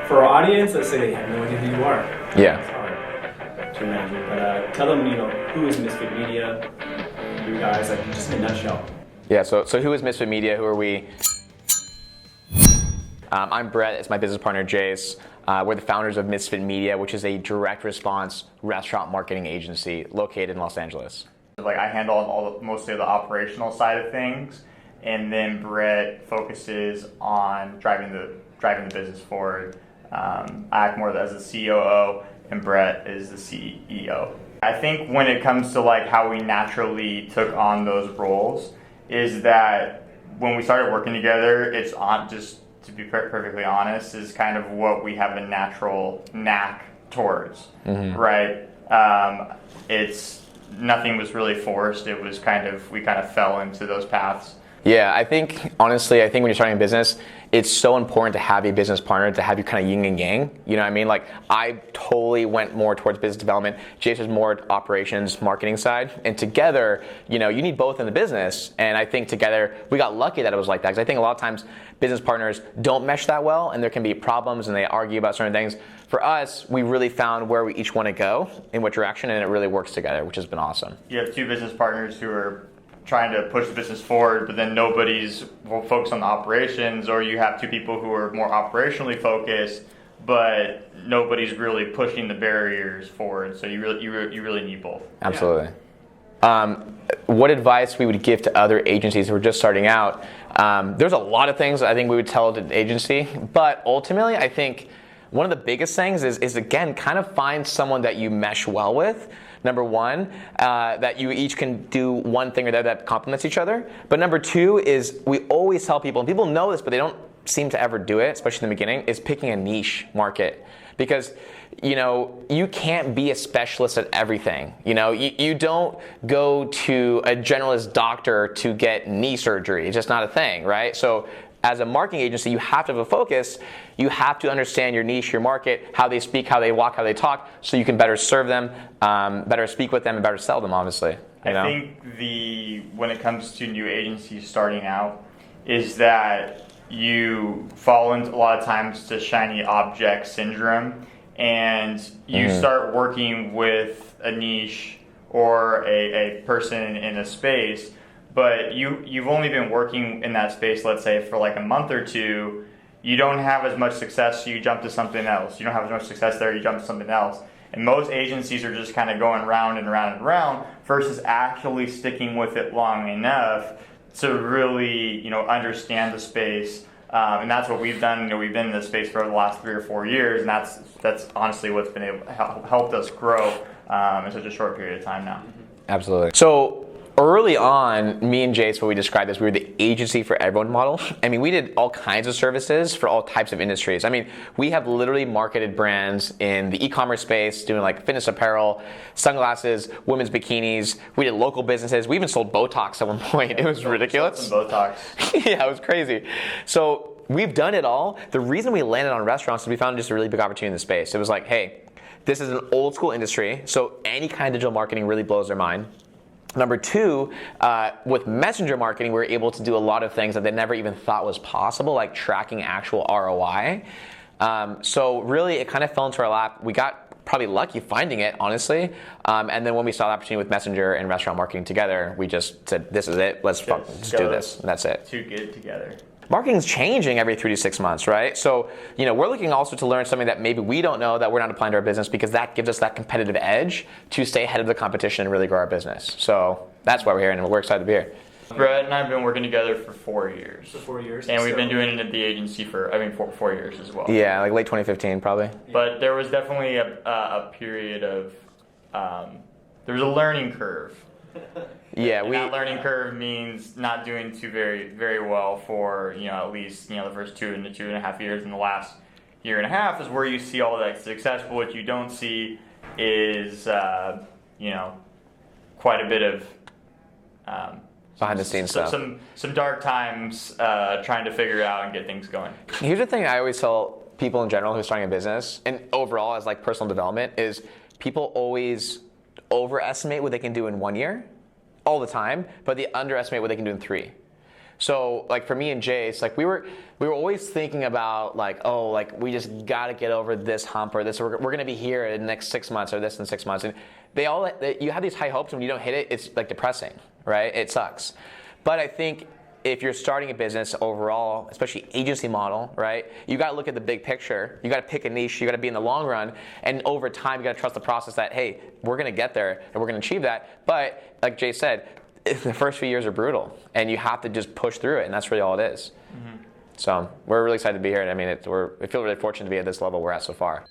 For our audience, let's say they have no idea who you are. Yeah. It's hard to imagine, but tell them, who is Misfit Media? You guys, like, just in a nutshell. Yeah. So who is Misfit Media? Who are we? I'm Brett. It's my business partner, Jace. We're the founders of Misfit Media, which is a direct response restaurant marketing agency located in Los Angeles. Like I handle mostly the operational side of things, and then Brett focuses on driving the business forward. I act more as the COO, and Brett is the CEO. I think when it comes to like how we naturally took on those roles, is that when we started working together, it's on just to be perfectly honest, is kind of what we have a natural knack towards, right? It's nothing was really forced. It was we kind of fell into those paths. Yeah, honestly, I think when you're starting a business, it's so important to have a business partner, to have you kind of yin and yang. You know what I mean? Like, I totally went more towards business development. Jason's more operations, marketing side. And together, you need both in the business. And I think together, we got lucky that it was like that. Because I think a lot of times, business partners don't mesh that well, and there can be problems, and they argue about certain things. For us, we really found where we each want to go, in what direction, and it really works together, which has been awesome. You have two business partners who are trying to push the business forward, but then nobody's focused on the operations, or you have two people who are more operationally focused, but nobody's really pushing the barriers forward. So you really need both. Absolutely. Yeah. What advice we would give to other agencies who are just starting out? There's a lot of things I think we would tell an agency, but ultimately I think one of the biggest things is again, kind of find someone that you mesh well with. Number one, that you each can do one thing or that complements each other. But number two is we always tell people, and people know this, but they don't seem to ever do it, especially in the beginning, is picking a niche market. Because, you can't be a specialist at everything. You don't go to a generalist doctor to get knee surgery. It's just not a thing, right? So as a marketing agency, you have to have a focus. You have to understand your niche, your market, how they speak, how they walk, how they talk, so you can better serve them, better speak with them, and better sell them, obviously. I think when it comes to new agencies starting out, is that you fall into a lot of times to shiny object syndrome, and you start working with a niche or a person in a space, but you've only been working in that space, let's say, for like a month or two. You don't have as much success, so you jump to something else. You don't have as much success there, you jump to something else. And most agencies are just kind of going round and round and round versus actually sticking with it long enough to really, understand the space. And that's what we've done. We've been in this space for the last 3 or 4 years, and that's honestly what's been helped us grow in such a short period of time now. Absolutely. So early on, me and Jace, what we described as we were the agency for everyone model. We did all kinds of services for all types of industries. We have literally marketed brands in the e-commerce space, doing like fitness apparel, sunglasses, women's bikinis. We did local businesses. We even sold Botox at one point. It was ridiculous. Some Botox. Yeah, it was crazy. So we've done it all. The reason we landed on restaurants is we found just a really big opportunity in the space. It was like, hey, this is an old school industry, so any kind of digital marketing really blows their mind. Number two, with messenger marketing, we were able to do a lot of things that they never even thought was possible, like tracking actual ROI. So really, it kind of fell into our lap. We got probably lucky finding it, honestly. And then when we saw the opportunity with messenger and restaurant marketing together, we just said, this is it. Let's just do this. And that's it. Too good together. Marketing's changing every 3 to 6 months, right? So, we're looking also to learn something that maybe we don't know that we're not applying to our business, because that gives us that competitive edge to stay ahead of the competition and really grow our business. So that's why we're here, and we're excited to be here. Brett and I have been working together for 4 years. For 4 years. And we've been doing it at the agency for 4 years as well. Yeah, like late 2015 probably. But there was definitely a period of, there was a learning curve. Yeah, that learning curve means not doing too very, very well for at least the first 2.5 years, and the last year and a half is where you see all that success. But what you don't see is quite a bit of behind the scenes stuff. Some dark times trying to figure out and get things going. Here's the thing I always tell people in general who are starting a business, and overall as like personal development, is people always overestimate what they can do in 1 year all the time, but they underestimate what they can do in 3. So like for me and Jace, like we were always thinking about like, oh, like we just got to get over this hump or this. We're going to be here in the next 6 months or this in 6 months. And you have these high hopes, and when you don't hit it, it's like depressing, right? It sucks. But I think if you're starting a business overall, especially agency model, right? You got to look at the big picture. You got to pick a niche. You got to be in the long run, and over time, you got to trust the process that hey, we're going to get there and we're going to achieve that. But like Jay said, the first few years are brutal, and you have to just push through it, and that's really all it is. Mm-hmm. So we're really excited to be here. I mean, we feel really fortunate to be at this level we're at so far.